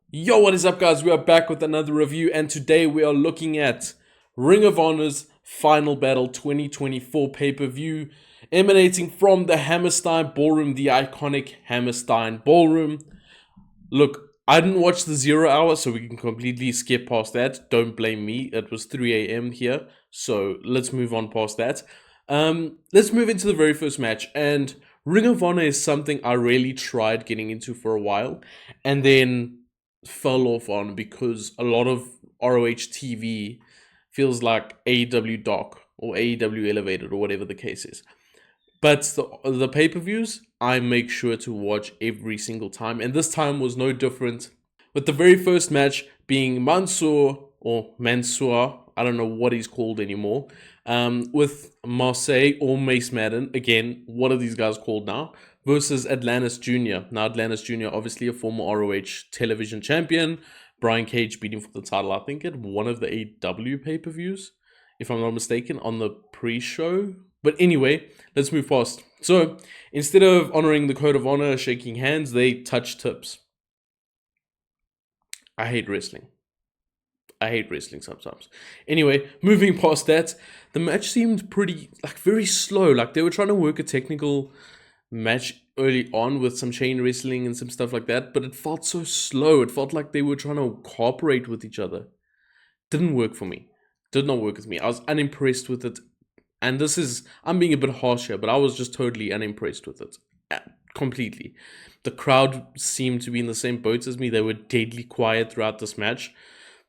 Yo, what is up, guys? We are back with another review, and today we are looking at Ring of Honor's Final Battle 2024 pay-per-view, emanating from the Hammerstein Ballroom, the iconic Hammerstein Ballroom. Look, I didn't watch the 0 hour, so we can completely skip past that. Don't blame me. It was 3 a.m. here, so let's move on past that. Let's move into the very first match, and Ring of Honor is something I really tried getting into for a while, and then fell off on because a lot of ROH TV feels like AEW Doc or AEW Elevated or whatever the case is. But the pay-per-views, I make sure to watch every single time, and this time was no different. With the very first match being Mansoor, I don't know what he's called anymore, with Marseille or Mace Madden, again, what are these guys called now, versus Atlantis Jr. Now, Atlantis Jr., obviously a former ROH television champion. Brian Cage beating for the title, I think, at one of the AEW pay-per-views, if I'm not mistaken, on the pre-show. But anyway, let's move past. So, instead of honoring the code of honor, shaking hands, they touch tips. I hate wrestling. Sometimes. Anyway, moving past that, the match seemed pretty, very slow. Like, they were trying to work a technical match early on with some chain wrestling and some stuff like that, but it felt so slow. It felt like they were trying to cooperate with each other. Didn't work for me. Did not work with me. I was unimpressed with it. And I'm being a bit harsh here, but I was just totally unimpressed with it. Completely. The crowd seemed to be in the same boat as me. They were deadly quiet throughout this match.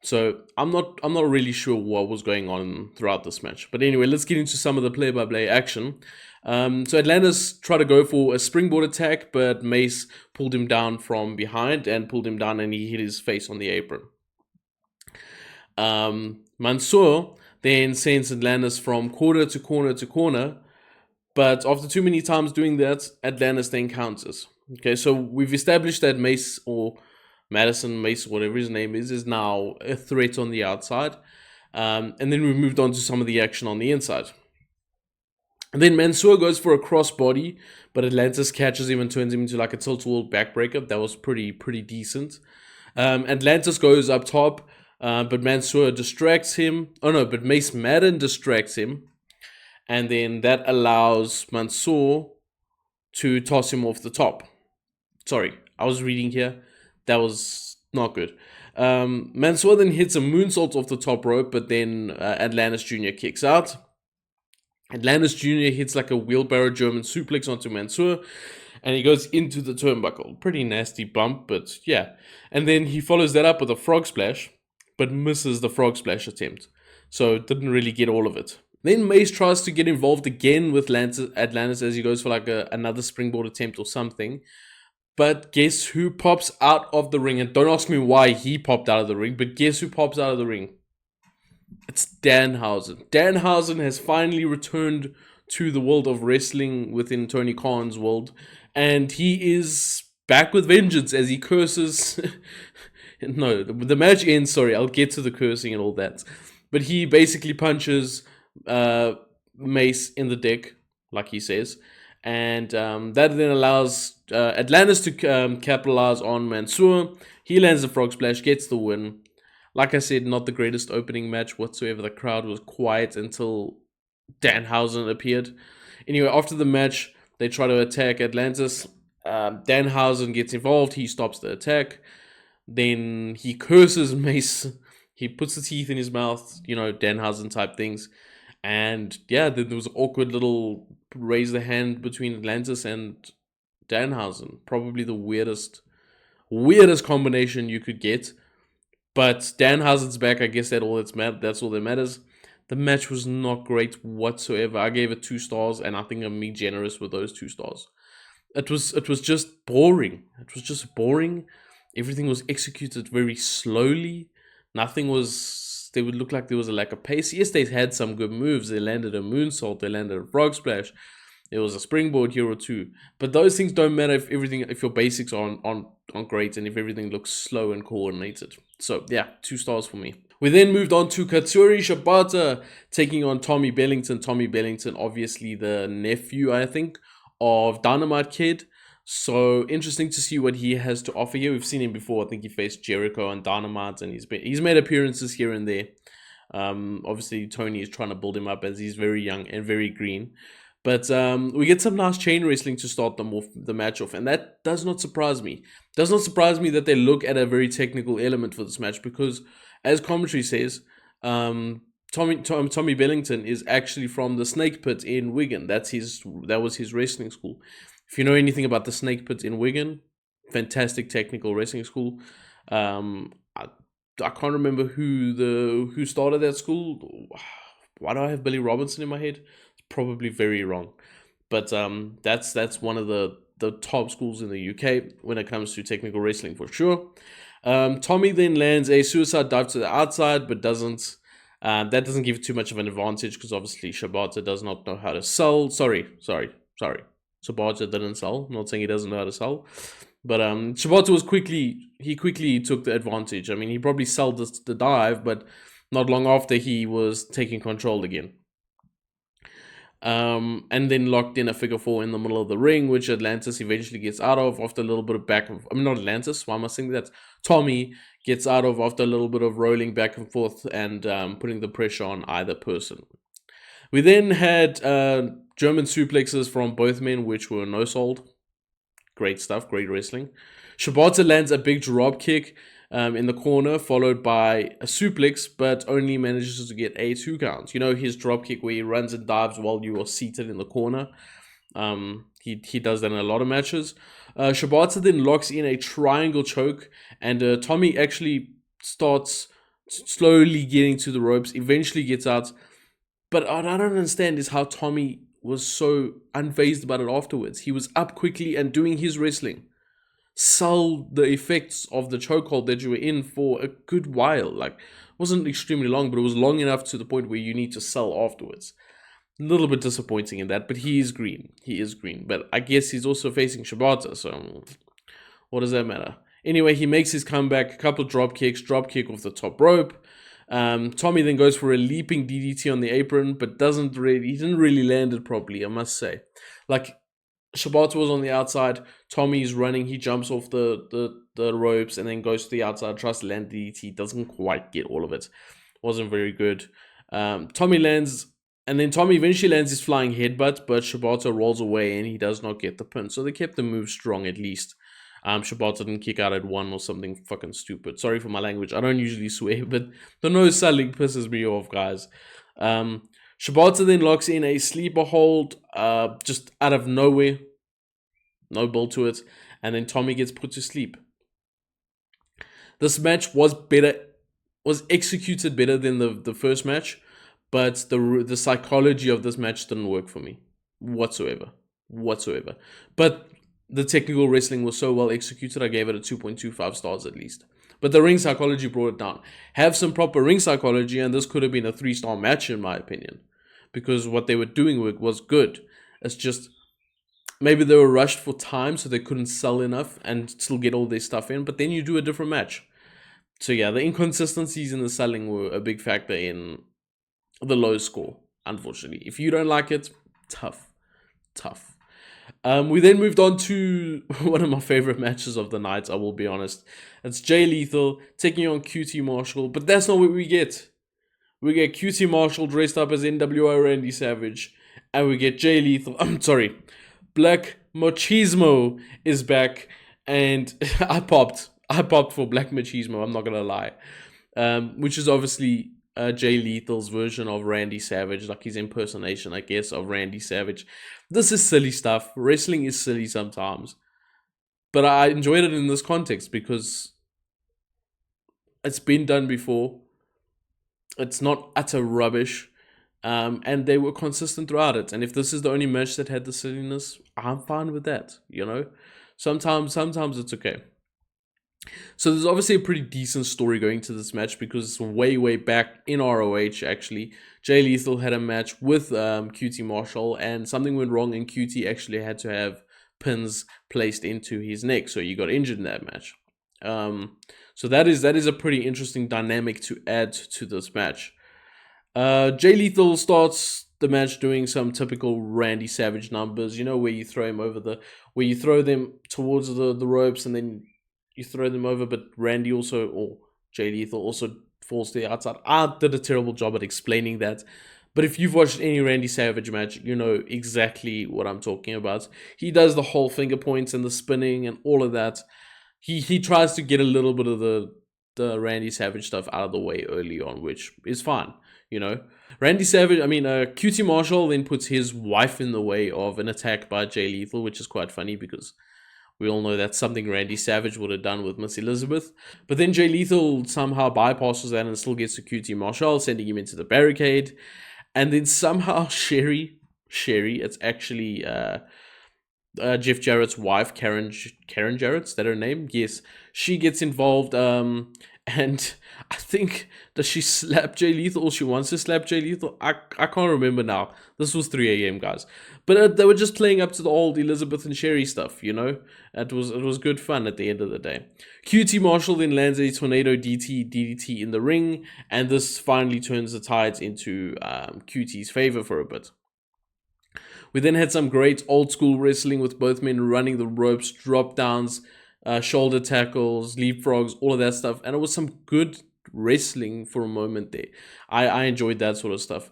So I'm not really sure what was going on throughout this match. But anyway, let's get into some of the play-by-play action. So Atlantis tried to go for a springboard attack, but Mace pulled him down from behind and he hit his face on the apron. Mansoor then sends Atlantis from corner to corner to corner, but after too many times doing that, Atlantis then counters. Okay, so we've established that Mace or Madison, Mace, whatever his name is now a threat on the outside. And then we moved on to some of the action on the inside. And then Mansoor goes for a crossbody, but Atlantis catches him and turns him into like a tilt-a-whirl backbreaker. That was pretty decent. Atlantis goes up top, but Mansoor distracts him. Oh no, but Mace Madden distracts him. And then that allows Mansoor to toss him off the top. Sorry, I was reading here. That was not good. Mansoor then hits a moonsault off the top rope, but then Atlantis Jr. kicks out. Atlantis Jr. hits like a wheelbarrow German suplex onto Mansoor, and he goes into the turnbuckle. Pretty nasty bump, but yeah. And then he follows that up with a frog splash, but misses the frog splash attempt. So didn't really get all of it. Then Mace tries to get involved again with Atlantis as he goes for like another springboard attempt or something. But guess who pops out of the ring? And don't ask me why he popped out of the ring, but guess who pops out of the ring? It's Danhausen. Danhausen has finally returned to the world of wrestling within Tony Khan's world, and he is back with vengeance as he curses. No, the match ends. Sorry, I'll get to the cursing and all that. But he basically punches Mace in the dick, like he says. And that then allows Atlantis to capitalize on Mansoor. He lands the frog splash, gets the win. Like I said, not the greatest opening match whatsoever. The crowd was quiet until Danhausen appeared. Anyway, after the match, they try to attack Atlantis. Danhausen gets involved. He stops the attack. Then he curses Mace. He puts the teeth in his mouth, Danhausen type things. And yeah, then there was an awkward little raise the hand between Atlantis and Danhausen. Probably the weirdest combination you could get. But Danhausen's back. I guess that's all that matters. The match was not great whatsoever. I gave it 2 stars, and I think I'm being generous with those 2 stars. It was just boring. It was just boring. Everything was executed very slowly. They would look like there was a lack of pace. Yes, they had some good moves. They landed a moonsault. They landed a frog splash. There was a springboard here or two. But those things don't matter if your basics are on great and if everything looks slow and coordinated. So yeah, 2 stars for me. We then moved on to Katsuri Shibata taking on Tommy Bellington. Tommy Bellington, obviously the nephew, I think, of Dynamite Kid. So interesting to see what he has to offer here. We've seen him before. I think he faced Jericho and Dynamite, and he's made appearances here and there. Obviously, Tony is trying to build him up as he's very young and very green. But we get some nice chain wrestling to start the match off, and that does not surprise me. It does not surprise me that they look at a very technical element for this match because, as commentary says, Tommy Bellington is actually from the Snake Pit in Wigan. That was his wrestling school. If you know anything about the Snake Pit in Wigan, fantastic technical wrestling school. I can't remember who started that school. Why do I have Billy Robinson in my head? It's probably very wrong. But that's one of the top schools in the UK when it comes to technical wrestling for sure. Tommy then lands a suicide dive to the outside, but doesn't. That doesn't give too much of an advantage because obviously Shibata does not know how to sell. Sorry. Shibata didn't sell. I'm not saying he doesn't know how to sell. But Shibata quickly took the advantage. I mean, he probably sold the dive, but not long after he was taking control again. And then locked in a figure four in the middle of the ring, which Atlantis eventually gets out of after a little bit of not Atlantis, why am I saying that? Tommy gets out of after a little bit of rolling back and forth and putting the pressure on either person. We then had German suplexes from both men, which were no sold. Great stuff, great wrestling. Shibata lands a big drop kick in the corner, followed by a suplex, but only manages to get a 2 count. You know, his drop kick where he runs and dives while you are seated in the corner. He does that in a lot of matches. Shibata then locks in a triangle choke, and Tommy actually starts slowly getting to the ropes, eventually gets out. But what I don't understand is how Tommy was so unfazed about it afterwards. He was up quickly and doing his wrestling. Sell the effects of the chokehold that you were in for a good while. Like, it wasn't extremely long, but it was long enough to the point where you need to sell afterwards. A little bit disappointing in that, but he is green. But I guess he's also facing Shibata, so what does that matter? Anyway, he makes his comeback, a couple drop kicks, drop kick off the top rope. Tommy then goes for a leaping DDT on the apron, but he didn't really land it properly, I must say. Like, Shibata was on the outside, Tommy's running, he jumps off the ropes and then goes to the outside, tries to land DDT, doesn't quite get all of it. Wasn't very good. Tommy lands, and then Tommy eventually lands his flying headbutt, but Shibata rolls away and he does not get the pin. So they kept the move strong at least. Shibata didn't kick out at 1 or something fucking stupid. Sorry for my language. I don't usually swear, but the no selling pisses me off, guys. Shibata then locks in a sleeper hold just out of nowhere. No build to it. And then Tommy gets put to sleep. This match was executed better than the first match, but the psychology of this match didn't work for me whatsoever. But the technical wrestling was so well executed, I gave it a 2.25 stars at least. But the ring psychology brought it down. Have some proper ring psychology, and this could have been a 3-star match in my opinion, because what they were doing was good. It's just maybe they were rushed for time, so they couldn't sell enough and still get all their stuff in. But then you do a different match. So yeah, the inconsistencies in the selling were a big factor in the low score, unfortunately. If you don't like it, tough. We then moved on to one of my favorite matches of the night, I will be honest. It's Jay Lethal taking on QT Marshall, but that's not what we get. We get QT Marshall dressed up as NWO Randy Savage, and we get Jay Lethal. Black Machismo is back, and I popped for Black Machismo, I'm not gonna lie. Which is obviously Jay Lethal's version of Randy Savage, like his impersonation, I guess, of Randy Savage. This is silly stuff. Wrestling is silly sometimes. But I enjoyed it in this context because it's been done before. It's not utter rubbish. And they were consistent throughout it. And if this is the only match that had the silliness, I'm fine with that, you know? Sometimes it's okay. So there's obviously a pretty decent story going to this match because it's way back in ROH actually. Jay Lethal had a match with QT Marshall and something went wrong and QT actually had to have pins placed into his neck. So he got injured in that match. So that is a pretty interesting dynamic to add to this match. Jay Lethal starts the match doing some typical Randy Savage numbers, you know, where you throw him over where you throw them towards the ropes and then you throw them over, but Randy also, or Jay Lethal also falls to the outside. I did a terrible job at explaining that. But if you've watched any Randy Savage match, you know exactly what I'm talking about. He does the whole finger points and the spinning and all of that. He tries to get a little bit of the Randy Savage stuff out of the way early on, which is fine, you know. Randy Savage, QT Marshall then puts his wife in the way of an attack by Jay Lethal, which is quite funny because we all know that's something Randy Savage would have done with Miss Elizabeth. But then Jay Lethal somehow bypasses that and still gets to QT Marshall, sending him into the barricade. And then somehow Sherry, it's actually Jeff Jarrett's wife, Karen Jarrett, is that her name? Yes, she gets involved, and I think, does she slap Jay Lethal, or she wants to slap Jay Lethal? I can't remember now. This was 3 a.m. guys, but they were just playing up to the old Elizabeth and Sherry stuff, you know. It was good fun at the end of the day. QT Marshall then lands a tornado DDT in the ring, and this finally turns the tides into QT's favor for a bit. We then had some great old school wrestling with both men running the ropes, drop downs, shoulder tackles, leapfrogs, all of that stuff. And it was some good wrestling for a moment there. I enjoyed that sort of stuff.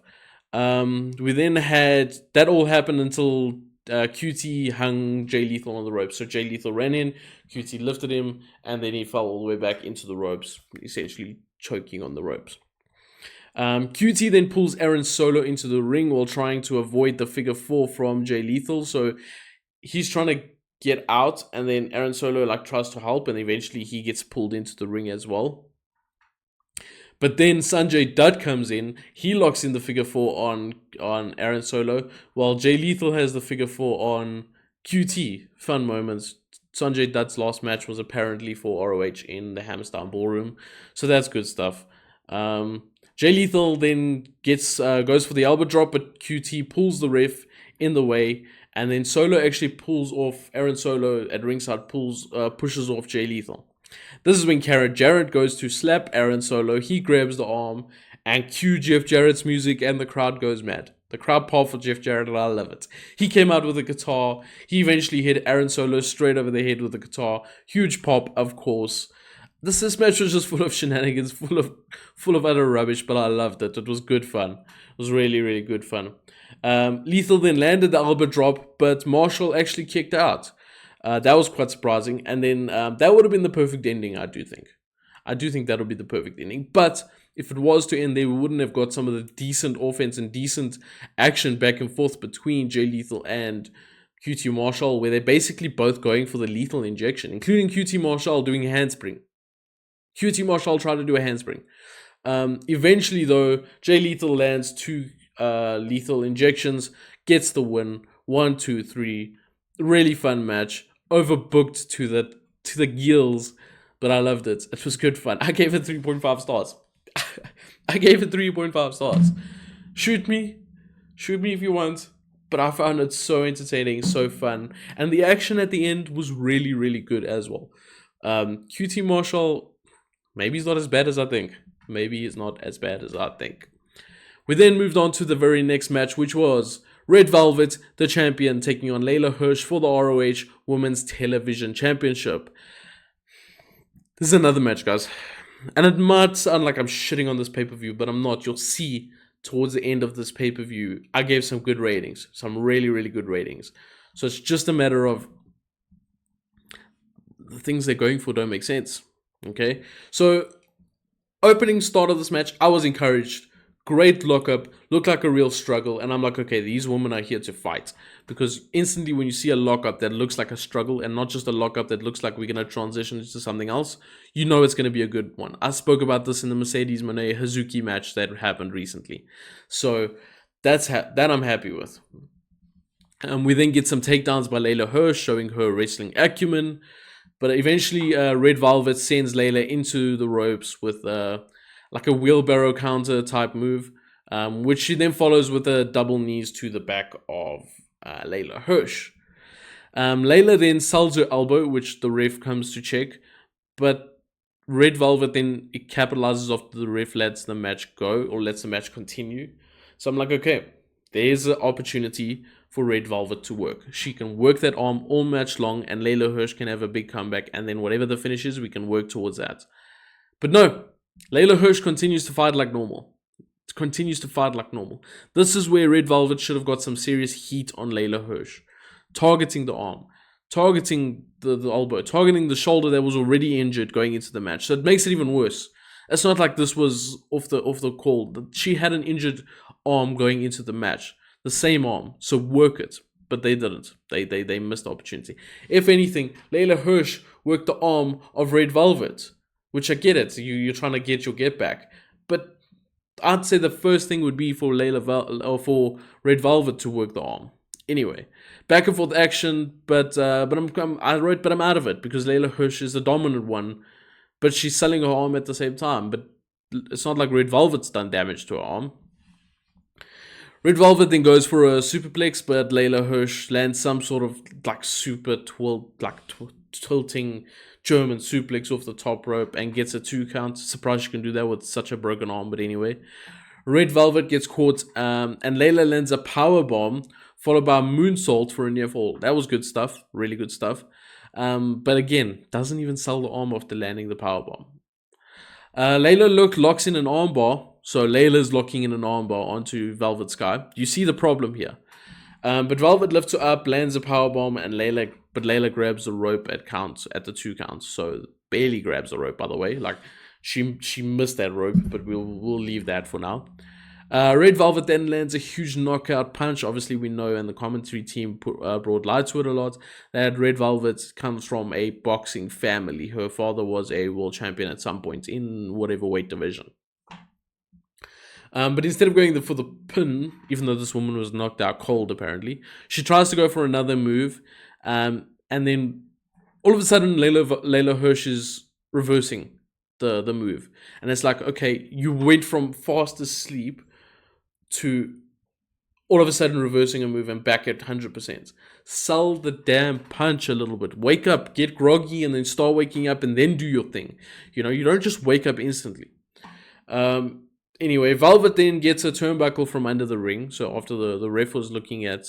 We then had, that all happened until QT hung Jay Lethal on the ropes. So Jay Lethal ran in, QT lifted him, and then he fell all the way back into the ropes, essentially choking on the ropes. QT then pulls Aaron Solo into the ring while trying to avoid the figure 4 from Jay Lethal. So he's trying to get out, and then Aaron Solo tries to help, and eventually he gets pulled into the ring as well. But then Sanjay Dutt comes in. He locks in the figure 4 on Aaron Solo, while Jay Lethal has the figure 4 on QT. Fun moments. Sanjay Dutt's last match was apparently for ROH in the Hammerstein Ballroom, so that's good stuff. Jay Lethal then goes for the elbow drop, but QT pulls the ref in the way, and then Solo actually pulls off, Aaron Solo at ringside pushes off Jay Lethal. This is when Karen Jarrett goes to slap Aaron Solo. He grabs the arm and cue Jeff Jarrett's music, and the crowd goes mad. The crowd popped for Jeff Jarrett, and I love it. He came out with a guitar. He eventually hit Aaron Solo straight over the head with the guitar. Huge pop, of course. This match was just full of shenanigans, full of utter rubbish, but I loved it. It was good fun. It was really, really good fun. Lethal then landed the elbow drop, but Marshall actually kicked out. That was quite surprising. And then that would have been the perfect ending, I do think. I do think that would be the perfect ending. But if it was to end there, we wouldn't have got some of the decent offense and decent action back and forth between Jay Lethal and QT Marshall, where they're basically both going for the lethal injection, including QT Marshall doing a handspring. QT Marshall tried to do a handspring. Eventually, though, Jay Lethal lands 2 lethal injections, gets the win. 1, 2, 3. Really fun match. Overbooked to the gills, but I loved it. It was good fun. I gave it 3.5 stars. I gave it 3.5 stars. Shoot me if you want. But I found it so entertaining, so fun. And the action at the end was really, really good as well. QT Marshall, maybe he's not as bad as I think. We then moved on to the very next match, which was Red Velvet, the champion, taking on Leyla Hirsch for the ROH Women's Television Championship. This is another match, guys. And it might sound like I'm shitting on this pay-per-view, but I'm not. You'll see towards the end of this pay-per-view, I gave some good ratings. Some really, really good ratings. So it's just a matter of the things they're going for don't make sense. Okay? So, opening start of this match, I was encouraged. Great lockup, looked like a real struggle, and I'm like, okay, these women are here to fight. Because instantly when you see a lockup that looks like a struggle, and not just a lockup that looks like we're going to transition to something else, you know it's going to be a good one. I spoke about this in the Mercedes Moné Hazuki match that happened recently. So that I'm happy with. We then get some takedowns by Leyla Hirsch, showing her wrestling acumen. But eventually, Red Velvet sends Leyla into the ropes with like a wheelbarrow counter type move, which she then follows with a double knees to the back of Leyla Hirsch. Leyla then sells her elbow, which the ref comes to check, but Red Velvet then capitalizes off the ref lets the match go, or lets the match continue. So I'm like, okay, there's an opportunity for Red Velvet to work. She can work that arm all match long, and Leyla Hirsch can have a big comeback, and then whatever the finish is, we can work towards that. But no, Leyla Hirsch continues to fight like normal. This is where Red Velvet should have got some serious heat on Leyla Hirsch. Targeting the arm, targeting the elbow, targeting the shoulder that was already injured going into the match. So it makes it even worse. It's not like this was off the call. She had an injured arm going into the match. The same arm. So work it. But they didn't. They missed the opportunity. If anything, Leyla Hirsch worked the arm of Red Velvet. Which I get it. You're trying to get your get back. But I'd say the first thing would be for for Red Velvet to work the arm. Anyway, back and forth action, but I'm out of it because Leyla Hirsch is the dominant one, but she's selling her arm at the same time. But it's not like Red Velvet's done damage to her arm. Red Velvet then goes for a superplex, but Leyla Hirsch lands some sort of like tilting German suplex off the top rope and gets a 2 count. Surprised she can do that with such a broken arm, but anyway. Red Velvet gets caught, and Leyla lands a power bomb, followed by a moonsault for a near fall. That was good stuff, really good stuff. But again, doesn't even sell the arm after landing the power bomb. Leyla locks in an armbar, so Layla's locking in an armbar onto Velvet Sky. You see the problem here. But Velvet lifts her up, lands a power bomb, and Leyla grabs the rope at the 2 counts. So barely grabs the rope, by the way. Like she missed that rope, but we'll leave that for now. Red Velvet then lands a huge knockout punch. Obviously, we know, and the commentary team brought light to it a lot, that Red Velvet comes from a boxing family. Her father was a world champion at some point in whatever weight division. But instead of going for the pin, even though this woman was knocked out cold apparently, she tries to go for another move, and then all of a sudden Leyla Hirsch is reversing the move. And it's like, okay, you went from fast asleep to all of a sudden reversing a move and back at 100%. Sell the damn punch a little bit. Wake up, get groggy, and then start waking up and then do your thing. You know, you don't just wake up instantly. Anyway, Velvet then gets a turnbuckle from under the ring. So after the ref was looking at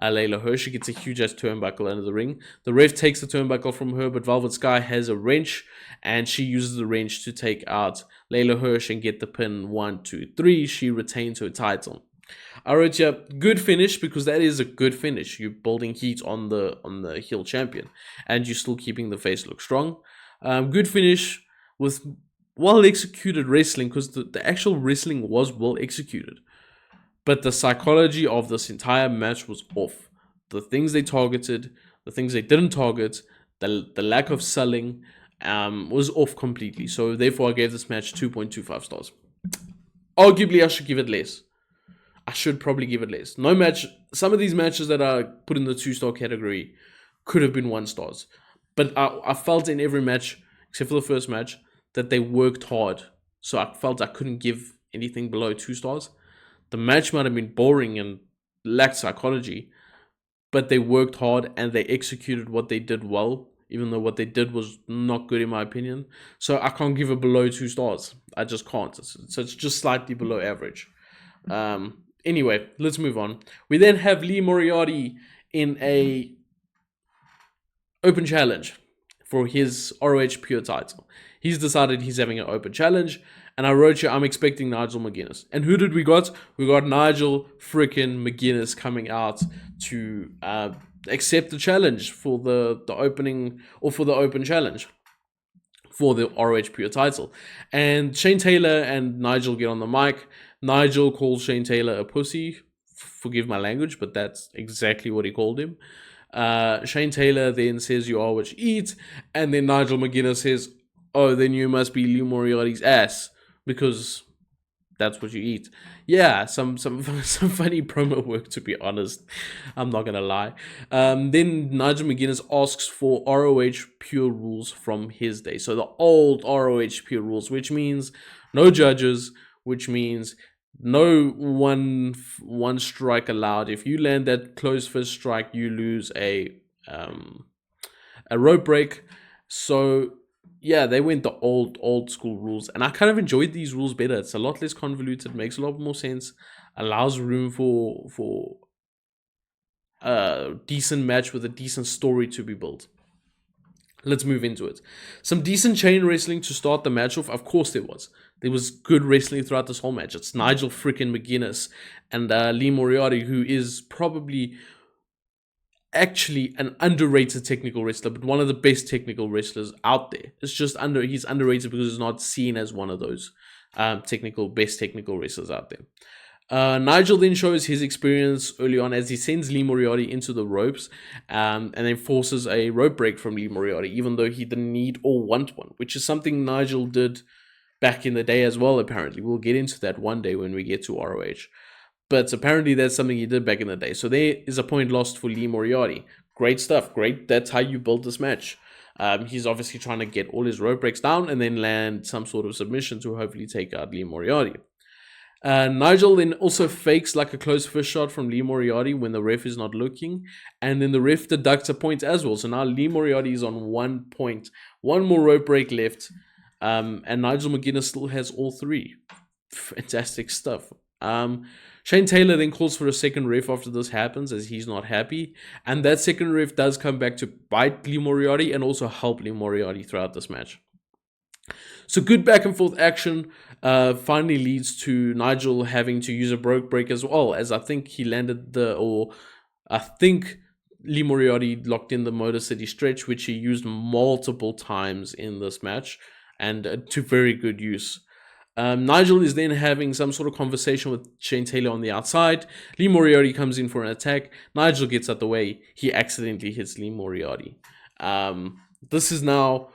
Leyla Hirsch, she gets a huge ass turnbuckle under the ring. The ref takes the turnbuckle from her, but Velvet Sky has a wrench, and she uses the wrench to take out Leyla Hirsch and get the pin 1, 2, 3. She retains her title. I wrote here, good finish, because that is a good finish. You're building heat on the heel champion, and you're still keeping the face look strong. Good finish with well executed wrestling, because the actual wrestling was well executed. But the psychology of this entire match was off. The things they targeted, the things they didn't target, the lack of selling was off completely. So therefore I gave this match 2.25 stars. Arguably I should give it less. I should probably give it less. No match, some of these matches that are put in the 2-star category could have been 1 stars. But I felt in every match, except for the first match, that they worked hard. So I felt I couldn't give anything below 2 stars. The match might have been boring and lacked psychology, but they worked hard and they executed what they did well, even though what they did was not good in my opinion. So I can't give it below 2 stars. I just can't. So it's just slightly below average. Anyway, let's move on. We then have Lee Moriarty in a open challenge for his ROH Pure title. He's decided he's having an open challenge, and I wrote you, I'm expecting Nigel McGuinness. And who did we got? We got Nigel freaking McGuinness coming out to accept the challenge for the opening, or for the open challenge for the ROH Pure title. And Shane Taylor and Nigel get on the mic. Nigel calls Shane Taylor a pussy. Forgive my language, but that's exactly what he called him. Shane Taylor then says, you are what you eat. And then Nigel McGuinness says, oh, then you must be Lee Moriarty's ass, because that's what you eat. Yeah, some funny promo work, to be honest. I'm not gonna lie. Then Nigel McGuinness asks for ROH Pure rules from his day. So the old ROH Pure rules, which means no judges, which means no one strike allowed. If you land that closed fist strike, you lose a rope break. So yeah, they went the old school rules, and I kind of enjoyed these rules better. It's a lot less convoluted, makes a lot more sense, allows room for a decent match with a decent story to be built. Let's move into it. Some decent chain wrestling to start the match off. Of course, there was. There was good wrestling throughout this whole match. It's Nigel freaking McGuinness and Lee Moriarty, who is probably actually an underrated technical wrestler, but one of the best technical wrestlers out there. It's just he's underrated because he's not seen as one of those best technical wrestlers out there. Nigel then shows his experience early on as he sends Lee Moriarty into the ropes and then forces a rope break from Lee Moriarty, even though he didn't need or want one, which is something Nigel did back in the day as well, apparently. We'll get into that one day when we get to ROH. But apparently that's something he did back in the day. So there is a point lost for Lee Moriarty. Great stuff. Great. That's how you build this match. He's obviously trying to get all his rope breaks down and then land some sort of submission to hopefully take out Lee Moriarty. Nigel then also fakes like a close fist shot from Lee Moriarty when the ref is not looking, and then the ref deducts a point as well. So now Lee Moriarty is on 1 point, one more rope break left, and Nigel McGuinness still has all three. Fantastic stuff. Shane Taylor then calls for a second ref after this happens, as he's not happy, and that second ref does come back to bite Lee Moriarty and also help Lee Moriarty throughout this match. So good back and forth action finally leads to Nigel having to use a rope break as well, as I think I think Lee Moriarty locked in the Motor City stretch, which he used multiple times in this match, and to very good use. Nigel is then having some sort of conversation with Shane Taylor on the outside. Lee Moriarty comes in for an attack. Nigel gets out the way. He accidentally hits Lee Moriarty. This is now...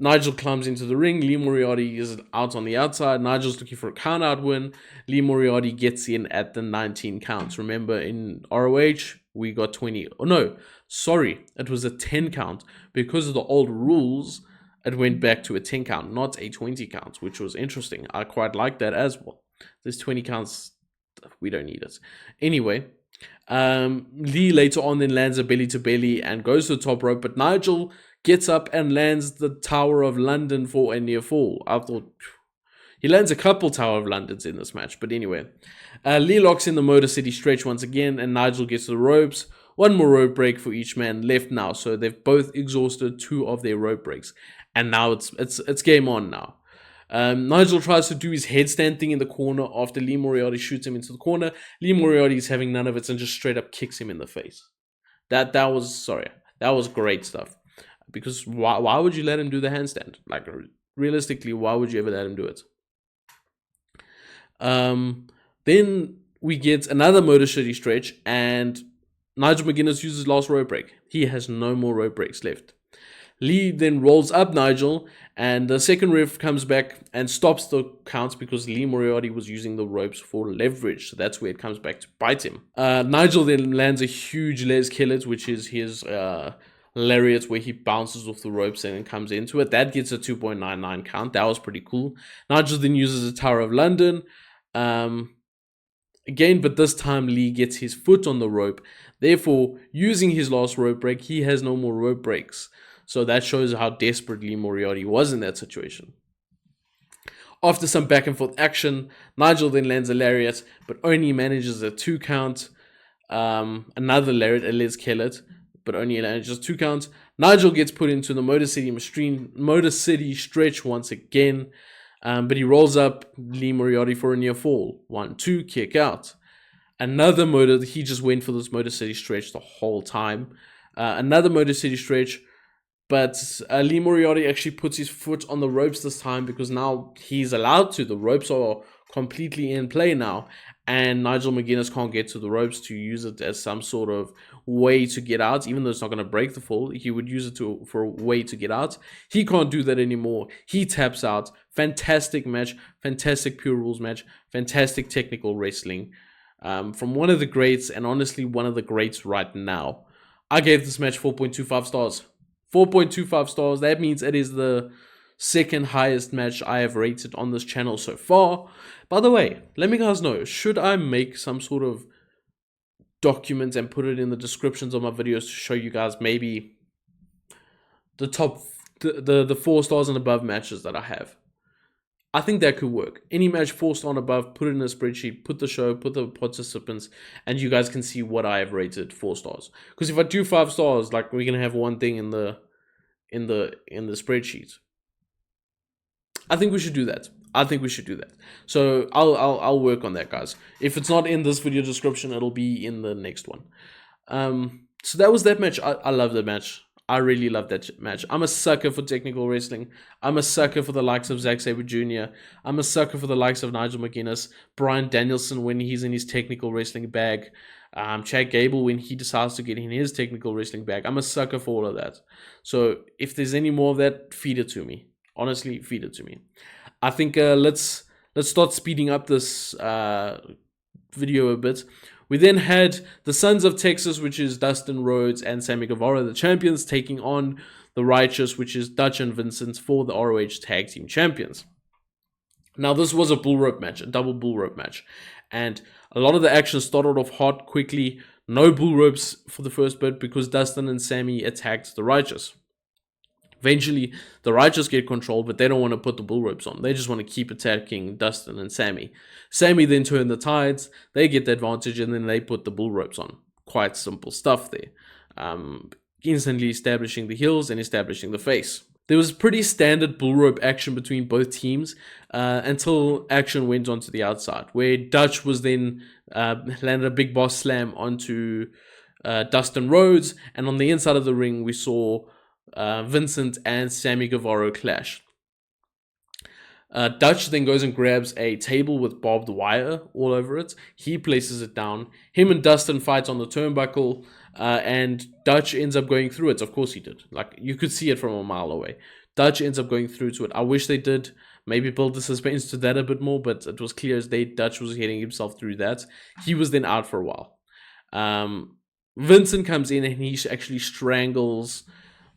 Nigel climbs into the ring. Lee Moriarty is out on the outside. Nigel's looking for a count-out win. Lee Moriarty gets in at the 19 counts. Remember, in ROH, we got 20. Oh, no. Sorry. It was a 10 count. Because of the old rules, it went back to a 10 count, not a 20 count, which was interesting. I quite like that as well. There's 20 counts. We don't need it. Anyway, Lee later on then lands a belly-to-belly and goes to the top rope, but Nigel gets up and lands the Tower of London for a near fall. I thought he lands a couple Tower of Londons in this match, but anyway. Lee locks in the Motor City stretch once again, and Nigel gets to the ropes. One more rope break for each man left now, so they've both exhausted 2 of their rope breaks, and now it's game on now. Nigel tries to do his headstand thing in the corner after Lee Moriarty shoots him into the corner. Lee Moriarty is having none of it and just straight up kicks him in the face. That was great stuff. Because why would you let him do the handstand? Like, realistically, why would you ever let him do it? Then we get another Motor City stretch, and Nigel McGuinness uses last rope break. He has no more rope breaks left. Lee then rolls up Nigel, and the second ref comes back and stops the counts because Lee Moriarty was using the ropes for leverage. So that's where it comes back to bite him. Nigel then lands a huge Les Killers, which is his... lariat, where he bounces off the ropes and then comes into it. That gets a 2.99 count. That was pretty cool. Nigel then uses a Tower of London again, but this time Lee gets his foot on the rope. Therefore, using his last rope break, he has no more rope breaks. So that shows how desperate Lee Moriarty was in that situation. After some back and forth action, Nigel then lands a lariat, but only manages a 2 count. Another lariat, a Les Kellet, but only just 2 counts. Nigel gets put into the Motor City stretch once again, but he rolls up Lee Moriarty for a near fall. 1-2, kick out. He just went for this Motor City stretch the whole time. Another Motor City stretch, but Lee Moriarty actually puts his foot on the ropes this time because now he's allowed to. The ropes are completely in play now, and Nigel McGuinness can't get to the ropes to use it as some sort of way to get out. Even though it's not going to break the fall, he would use it for a way to get out. He can't do that anymore. He taps out. Fantastic match, fantastic pure rules match, fantastic technical wrestling from one of the greats, and honestly one of the greats right now. I gave this match 4.25 stars. 4.25 stars. That means it is the second highest match I have rated on this channel so far. By the way, let me guys know, should I make some sort of document and put it in the descriptions of my videos to show you guys maybe the top the 4 stars and above matches that I have. I think that could work. Any match 4-star and above, put it in a spreadsheet, put the show, put the participants, and you guys can see what I have rated 4 stars. Because if I do 5 stars, like, we're gonna have one thing in the spreadsheet. I think we should do that. So I'll work on that, guys. If it's not in this video description, it'll be in the next one. So that was that match. I love that match. I really love that match. I'm a sucker for technical wrestling. I'm a sucker for the likes of Zack Sabre Jr. I'm a sucker for the likes of Nigel McGuinness, Bryan Danielson when he's in his technical wrestling bag, Chad Gable when he decides to get in his technical wrestling bag. I'm a sucker for all of that. So if there's any more of that, feed it to me. Honestly, feed it to me. I think let's start speeding up this video a bit. We then had the Sons of Texas, which is Dustin, Rhodes, and Sammy Guevara, the champions, taking on the Righteous, which is Dutch and Vincent, for the ROH Tag Team Champions. Now, this was a bullrope match, a double bullrope match. And a lot of the action started off hot, quickly. No bullropes for the first bit because Dustin and Sammy attacked the Righteous. Eventually, the Righteous get control, but they don't want to put the bullropes on. They just want to keep attacking Dustin and Sammy. Sammy then turn the tides. They get the advantage, and then they put the bullropes on. Quite simple stuff there. Instantly establishing the heels and establishing the face. There was pretty standard bullrope action between both teams until action went onto the outside, where Dutch was then landed a big boss slam onto Dustin Rhodes, and on the inside of the ring, we saw Vincent and Sammy Guevara clash. Dutch then goes and grabs a table with barbed wire all over it. He places it down. Him and Dustin fight on the turnbuckle, and Dutch ends up going through it. Of course he did. Like, you could see it from a mile away. Dutch ends up going through to it. I wish they did maybe build the suspense to that a bit more, but it was clear as day Dutch was getting himself through that. He was then out for a while. Vincent comes in and he actually strangles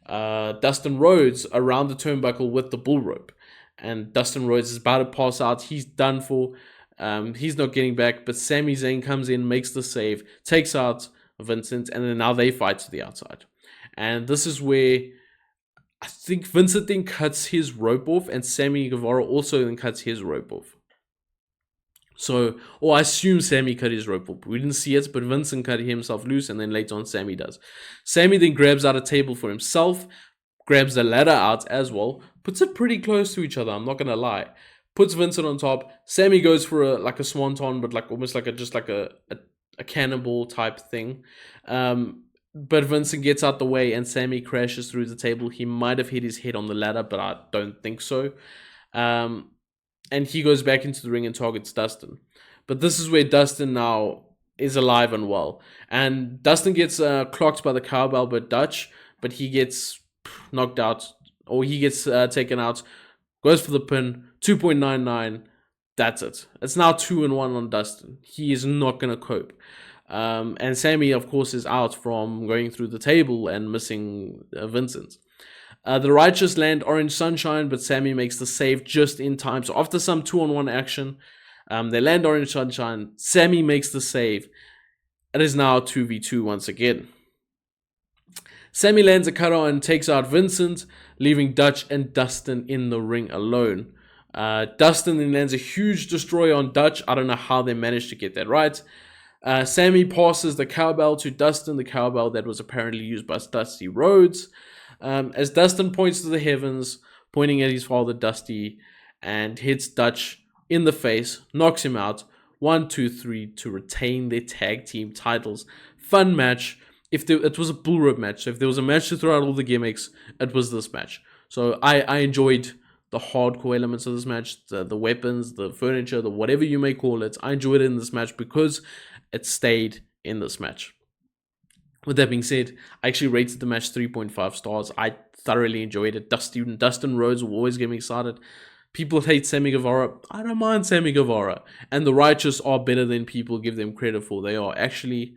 Dustin Rhodes around the turnbuckle with the bullrope, and Dustin Rhodes is about to pass out. He's done for. He's not getting back, but Sami Zayn comes in, makes the save, takes out Vincent, and then now they fight to the outside. And this is where I think Vincent then cuts his rope off, and Sammy Guevara also then cuts his rope off. So, or I assume Sammy cut his rope off. We didn't see it, but Vincent cut himself loose, and then later on Sammy does. Sammy then grabs out a table for himself, grabs the ladder out as well, puts it pretty close to each other, I'm not going to lie. Puts Vincent on top. Sammy goes for a swanton, but like almost like a cannonball type thing. But Vincent gets out the way, and Sammy crashes through the table. He might have hit his head on the ladder, but I don't think so. And he goes back into the ring and targets Dustin. But this is where Dustin now is alive and well. And Dustin gets clocked by the cowbell by Dutch, but he gets knocked out, or he gets taken out, goes for the pin, 2.99, that's it. It's now 2-1 on Dustin. He is not going to cope. And Sammy, of course, is out from going through the table and missing Vincent. The Righteous land Orange Sunshine, but Sammy makes the save just in time. So after some 2-on-1 action, they land Orange Sunshine. Sammy makes the save. It is now 2v2 once again. Sammy lands a cutter and takes out Vincent, leaving Dutch and Dustin in the ring alone. Dustin then lands a huge destroyer on Dutch. I don't know how they managed to get that right. Sammy passes the cowbell to Dustin, the cowbell that was apparently used by Dusty Rhodes. As Dustin points to the heavens, pointing at his father Dusty, and hits Dutch in the face, knocks him out. 1, 2, 3 to retain their tag team titles. Fun match. It was a bullrope match. So if there was a match to throw out all the gimmicks, it was this match. So I enjoyed the hardcore elements of this match, the weapons, the furniture, the whatever you may call it. I enjoyed it in this match because it stayed in this match. With that being said, I actually rated the match 3.5 stars. I thoroughly enjoyed it. Dustin Rhodes will always get me excited. People hate Sammy Guevara. I don't mind Sammy Guevara. And the Righteous are better than people give them credit for. They are. Actually,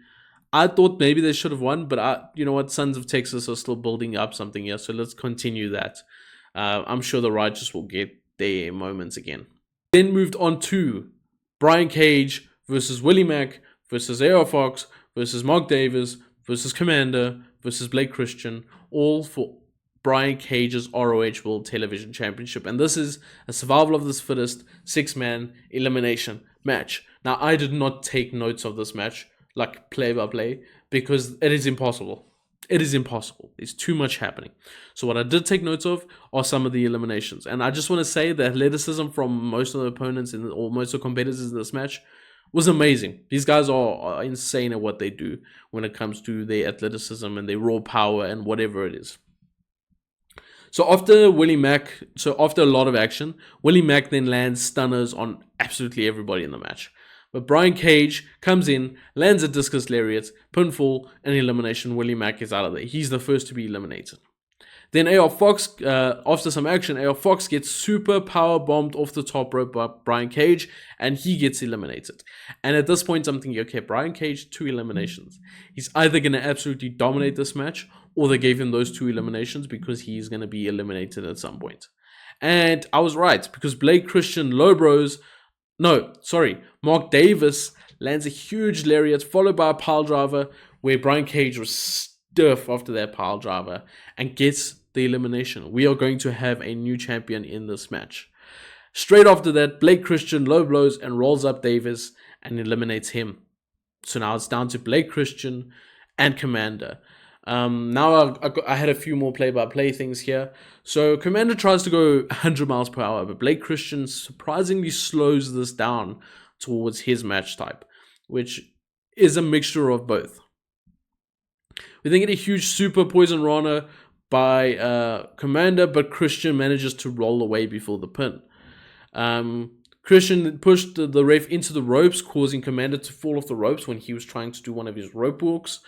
I thought maybe they should have won, but you know what? Sons of Texas are still building up something here, so let's continue that. I'm sure the Righteous will get their moments again. Then moved on to Brian Cage versus Willie Mack versus AR Fox versus Mark Davis versus Komander versus Blake Christian, all for Brian Cage's ROH World Television Championship. And this is a survival of the fittest 6-man elimination match. Now, I did not take notes of this match, like play by play, because it is impossible. It is impossible. There's too much happening. So what I did take notes of are some of the eliminations. And I just want to say the athleticism from most of the opponents or most of the competitors in this match was amazing. These guys are insane at what they do when it comes to their athleticism and their raw power and whatever it is. So after after a lot of action, Willie Mack then lands stunners on absolutely everybody in the match. But Brian Cage comes in, lands a discus lariat, pinfall, and elimination. Willie Mack is out of there. He's the first to be eliminated. Then AR Fox, after some action, AR Fox gets super power bombed off the top rope by Brian Cage, and he gets eliminated. And at this point, I'm thinking, okay, Brian Cage, 2 eliminations. He's either going to absolutely dominate this match, or they gave him those 2 eliminations because he's going to be eliminated at some point. And I was right, because Mark Davis lands a huge lariat, followed by a pile driver, where Brian Cage was stiff after that pile driver, and gets the elimination. We are going to have a new champion in this match. Straight after that, Blake Christian low blows and rolls up Davis and eliminates him. So now it's down to Blake Christian and Komander. Now I had a few more play-by-play things here. So Komander tries to go 100 miles per hour, but Blake Christian surprisingly slows this down towards his match type, which is a mixture of both. We then get a huge super poison rana by Komander, but Christian manages to roll away before the pin. Christian pushed the ref into the ropes, causing Komander to fall off the ropes when he was trying to do one of his rope walks,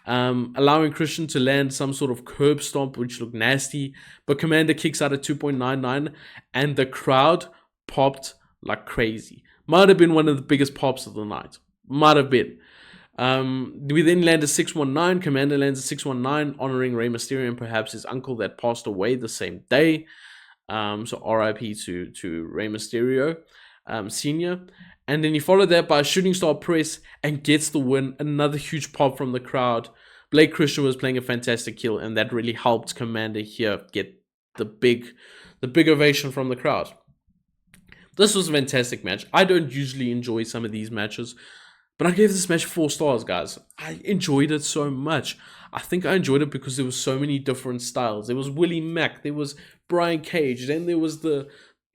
allowing Christian to land some sort of curb stomp, which looked nasty. But Komander kicks out at 2.99, and the crowd popped like crazy. Might have been one of the biggest pops of the night. Might have been. We then land a 619. Komander lands a 619, honoring Rey Mysterio and perhaps his uncle that passed away the same day. So RIP to Rey Mysterio Sr. And then he followed that by a shooting star press and gets the win. Another huge pop from the crowd. Blake Christian was playing a fantastic kill, and that really helped Komander here get the big ovation from the crowd. This was a fantastic match. I don't usually enjoy some of these matches, but I gave this match 4 stars, guys. I enjoyed it so much. I think I enjoyed it because there was so many different styles. There was Willie Mack, there was Brian Cage, then there was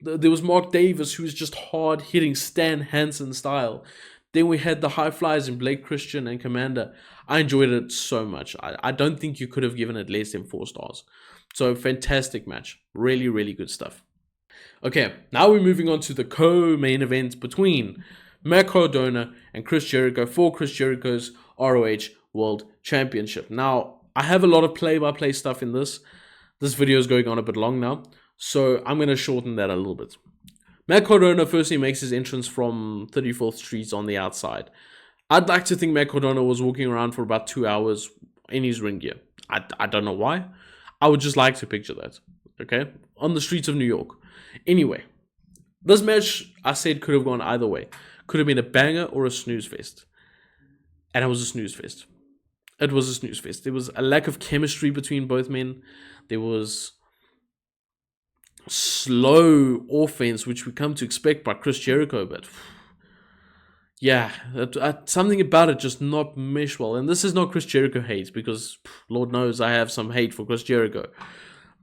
there was Mark Davis, who was just hard hitting Stan Hansen style. Then we had the high flyers in Blake Christian and Komander. I enjoyed it so much. I don't think you could have given it less than 4 stars. So fantastic match. Really, really good stuff. Okay, now we're moving on to the co-main event between Matt Cardona and Chris Jericho for Chris Jericho's ROH World Championship. Now, I have a lot of play-by-play stuff in this. This video is going on a bit long now, so I'm going to shorten that a little bit. Matt Cardona firstly makes his entrance from 34th Street on the outside. I'd like to think Matt Cardona was walking around for about 2 hours in his ring gear. I don't know why. I would just like to picture that, okay? On the streets of New York. Anyway, this match, I said, could have gone either way. Could have been a banger or a snooze fest. And it was a snooze fest. It was a snooze fest. There was a lack of chemistry between both men. There was slow offense, which we come to expect by Chris Jericho, but yeah, something about it just not mesh well. And this is not Chris Jericho hate, because Lord knows I have some hate for Chris Jericho.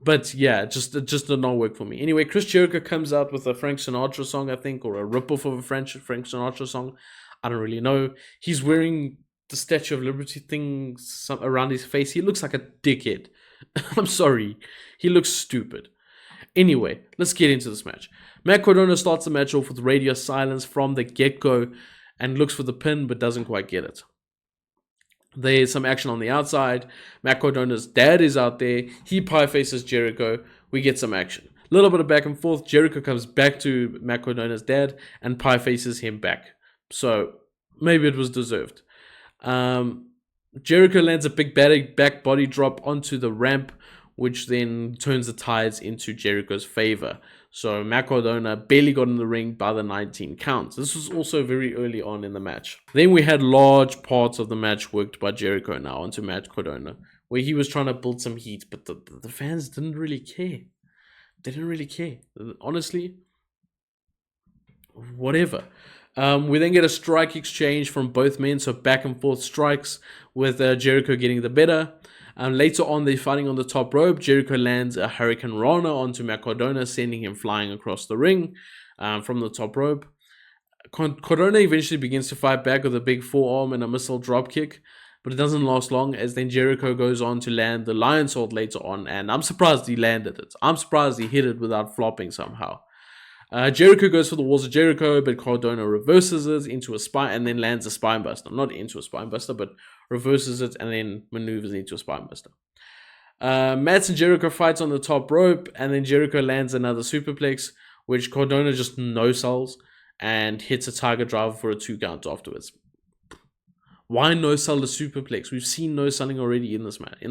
But yeah, it just did not work for me. Anyway, Chris Jericho comes out with a Frank Sinatra song, I think, or a ripoff of a Frank Sinatra song. I don't really know. He's wearing the Statue of Liberty thing around his face. He looks like a dickhead. I'm sorry. He looks stupid. Anyway, let's get into this match. Matt Cardona starts the match off with radio silence from the get-go and looks for the pin but doesn't quite get it. There's some action on the outside. Matt Cardona's dad is out there. He pie faces Jericho. We get some action. A little bit of back and forth. Jericho comes back to Matt Cardona's dad and pie faces him back. So maybe it was deserved. Jericho lands a big back body drop onto the ramp, which then turns the tides into Jericho's favor. So Matt Cardona barely got in the ring by the 19 counts. This was also very early on in the match. Then we had large parts of the match worked by Jericho now onto Matt Cardona, where he was trying to build some heat, but the fans didn't really care. They didn't really care. Honestly, whatever. We then get a strike exchange from both men, so back and forth strikes with Jericho getting the better. Later on, they're fighting on the top rope. Jericho lands a Hurricane Rana onto Cardona, sending him flying across the ring from the top rope. Cardona eventually begins to fight back with a big forearm and a missile dropkick, but it doesn't last long, as then Jericho goes on to land the Lion Sword later on, and I'm surprised he landed it. I'm surprised he hit it without flopping somehow. Jericho goes for the walls of Jericho, but Cardona reverses it into a spine and then lands a spine buster. Not into a spine buster, but reverses it and then maneuvers into a spine buster. Mats and Jericho fights on the top rope, and then Jericho lands another superplex, which Cardona just no-sells and hits a tiger driver for a 2 count afterwards. Why no-sell the superplex? We've seen no-selling already in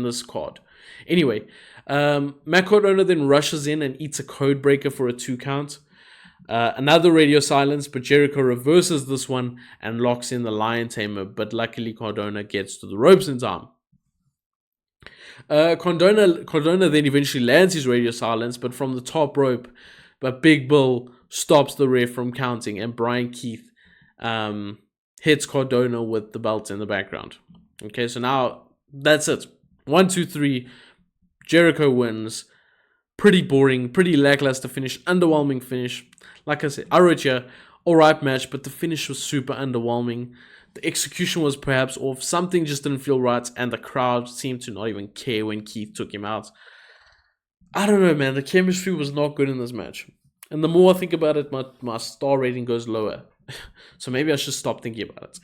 this card. Anyway, Cardona then rushes in and eats a code breaker for a 2 count. Another radio silence, but Jericho reverses this one and locks in the Lion Tamer, but luckily Cardona gets to the ropes in time. Cardona then eventually lands his radio silence, but from the top rope, but Big Bill stops the ref from counting, and Brian Keith hits Cardona with the belt in the background. Okay, so now that's it. 1, 2, 3. Jericho wins. Pretty boring, pretty lackluster finish, underwhelming finish. Like I said, I wrote here, alright match, but the finish was super underwhelming. The execution was perhaps off, something just didn't feel right, and the crowd seemed to not even care when Keith took him out. I don't know, man, the chemistry was not good in this match. And the more I think about it, my star rating goes lower. So maybe I should stop thinking about it.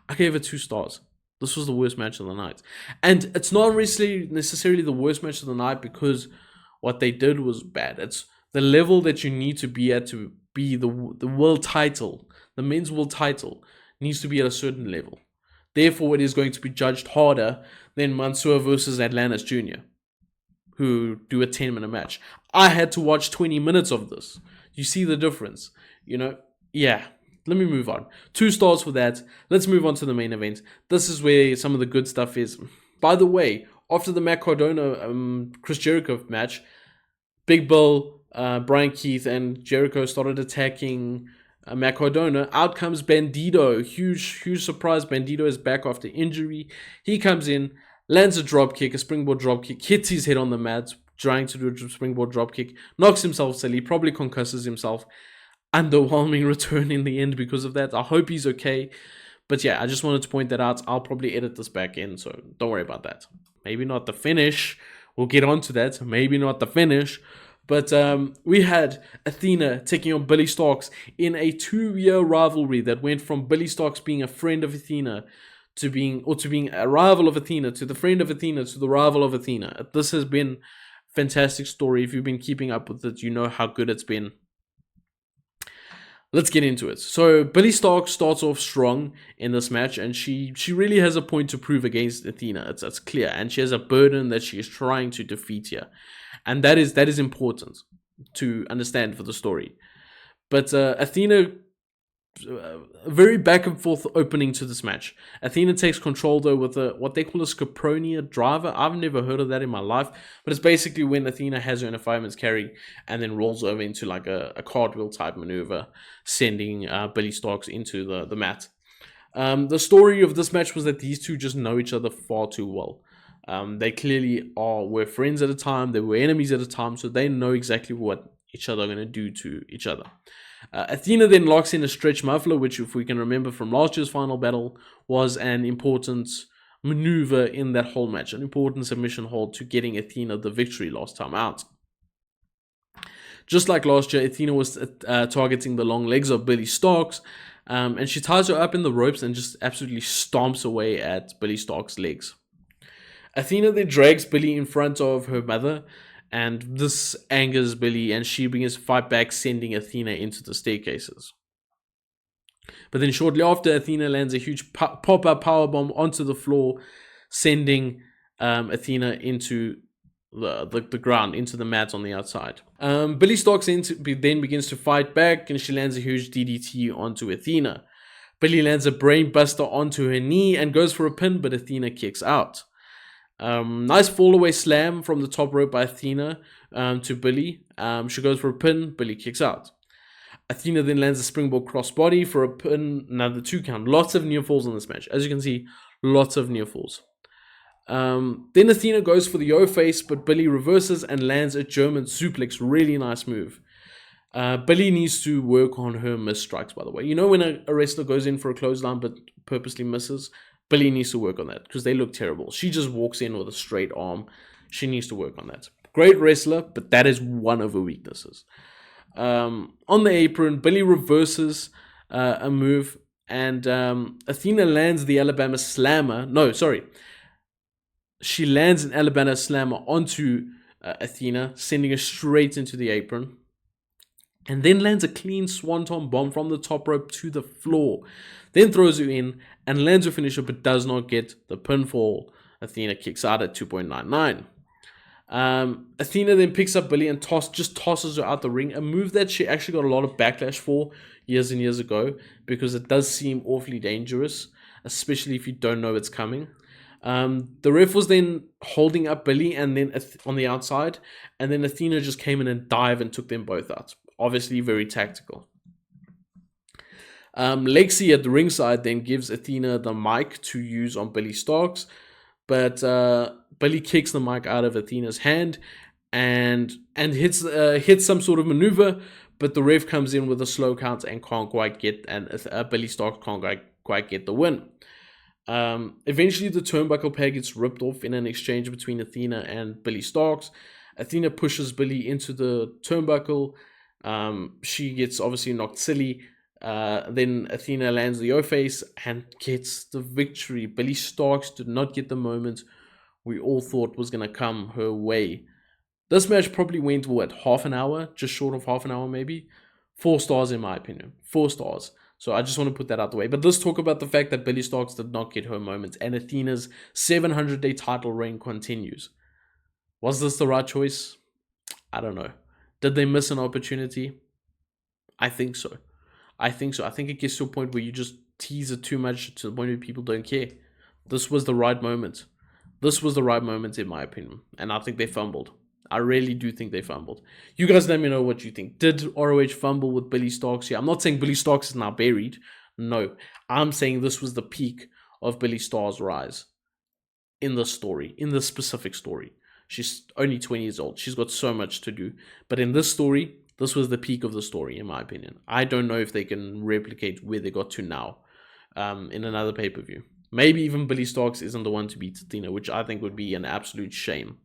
I gave it 2 stars. This was the worst match of the night. And it's not necessarily the worst match of the night because what they did was bad. It's the level that you need to be at to be the world title. The men's world title needs to be at a certain level. Therefore, it is going to be judged harder than Mansoor versus Atlantis Jr., who do a 10-minute match. I had to watch 20 minutes of this. You see the difference? Yeah. Let me move on. 2 stars for that. Let's move on to the main event. This is where some of the good stuff is. By the way, after the Cardona Chris Jericho match, Big Bill, Brian Keith, and Jericho started attacking Cardona. Out comes Bandito. Huge surprise. Bandito is back after injury. He comes in, lands a dropkick, a springboard dropkick, hits his head on the mat, trying to do a springboard dropkick, knocks himself silly, probably concusses himself. Underwhelming return in the end because of that. I hope he's okay. But yeah, I just wanted to point that out. I'll probably edit this back in, so don't worry about that. Maybe not the finish. We'll get on to that. Maybe not the finish. But we had Athena taking on Billie Starkz in a 2-year rivalry that went from Billie Starkz being a friend of Athena to being a rival of Athena, to the friend of Athena, to the rival of Athena. This has been a fantastic story. If you've been keeping up with it, you know how good it's been. Let's get into it. So Billie Starkz starts off strong in this match, and she really has a point to prove against Athena. It's clear, and she has a burden that she is trying to defeat here, and that is important to understand for the story. But Athena, a very back and forth opening to this match. Athena takes control though with what they call a Scopronia driver. I've never heard of that in my life, but it's basically when Athena has her in a fireman's carry and then rolls over into like a cartwheel type maneuver, sending Billie Starkz into the mat. The story of this match was that these two just know each other far too well. They clearly were friends at a time, they were enemies at a time, so they know exactly what each other are going to do to each other. Athena then locks in a stretch muffler, which, if we can remember from last year's Final Battle, was an important maneuver in that whole match, an important submission hold to getting Athena the victory last time out. Just like last year, Athena was targeting the long legs of Billie Starkz, and she ties her up in the ropes and just absolutely stomps away at Billie Stark's legs. Athena then drags Billie in front of her mother, and this angers Billie, and she begins to fight back, sending Athena into the staircases. But then shortly after, Athena lands a huge pop-up powerbomb onto the floor, sending Athena into the ground, into the mat on the outside. Billie Starkz then begins to fight back, and she lands a huge DDT onto Athena. Billie lands a brain buster onto her knee and goes for a pin, but Athena kicks out. Nice fall away slam from the top rope by Athena to Billie. She goes for a pin. Billie kicks out. Athena then lands a springboard crossbody for a pin. Another 2 count. Lots of near falls in this match. As you can see, lots of near falls. Then Athena goes for the yo face, but Billie reverses and lands a German suplex. Really nice move. Billie needs to work on her miss strikes, by the way. You know when a wrestler goes in for a clothesline but purposely misses? Billie needs to work on that because they look terrible. She just walks in with a straight arm. She needs to work on that. Great wrestler, but that is one of her weaknesses. On the apron, Billie reverses a move, and Athena lands the Alabama Slammer. No, sorry. She lands an Alabama Slammer onto Athena, sending her straight into the apron. And then lands a clean swanton bomb from the top rope to the floor. Then throws her in and lands her finisher, but does not get the pinfall. Athena kicks out at 2.99. Athena then picks up Billie and just tosses her out the ring. A move that she actually got a lot of backlash for years and years ago, because it does seem awfully dangerous, especially if you don't know it's coming. The ref was then holding up Billie and then on the outside, and then Athena just came in and dived and took them both out. Obviously very tactical. Lexi at the ringside then gives Athena the mic to use on Billie Starkz, but Billie kicks the mic out of Athena's hand and hits some sort of maneuver, but the ref comes in with a slow count and can't quite get, and Billie Starkz can't quite get the win. Eventually the turnbuckle peg gets ripped off in an exchange between Athena and Billie Starkz. Athena pushes Billie into the turnbuckle. She gets obviously knocked silly. Then Athena lands the O-face and gets the victory. Billie Starkz did not get the moment we all thought was going to come her way. This match probably went, half an hour? Just short of half an hour maybe? 4 stars in my opinion. 4 stars. So I just want to put that out the way. But let's talk about the fact that Billie Starkz did not get her moment, and Athena's 700-day title reign continues. Was this the right choice? I don't know. Did they miss an opportunity? I think so. I think it gets to a point where you just tease it too much to the point where people don't care. This was the right moment. This was the right moment in my opinion. And I think they fumbled. I really do think they fumbled. You guys let me know what you think. Did ROH fumble with Billie Starkz here? I'm not saying Billie Starkz is now buried. No. I'm saying this was the peak of Billie Stark's rise in the story. In this specific story. She's only 20 years old. She's got so much to do. But in this story, this was the peak of the story, in my opinion. I don't know if they can replicate where they got to now in another pay-per-view. Maybe even Billie Starkz isn't the one to beat Athena, which I think would be an absolute shame.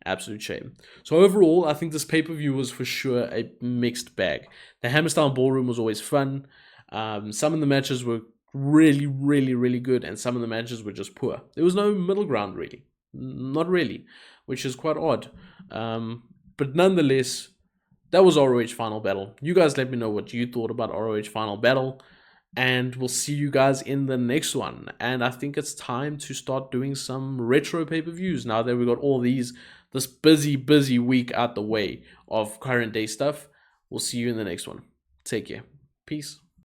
Absolute shame. So overall, I think this pay-per-view was for sure a mixed bag. The Hammerstein Ballroom was always fun. Some of the matches were really, really, really good, and some of the matches were just poor. There was no middle ground, really. Not really, which is quite odd. But nonetheless, that was ROH Final Battle. You guys let me know what you thought about ROH Final Battle, and we'll see you guys in the next one. And I think it's time to start doing some retro pay-per-views now that we got all this busy week out the way of current day stuff. We'll see you in the next one. Take care. Peace.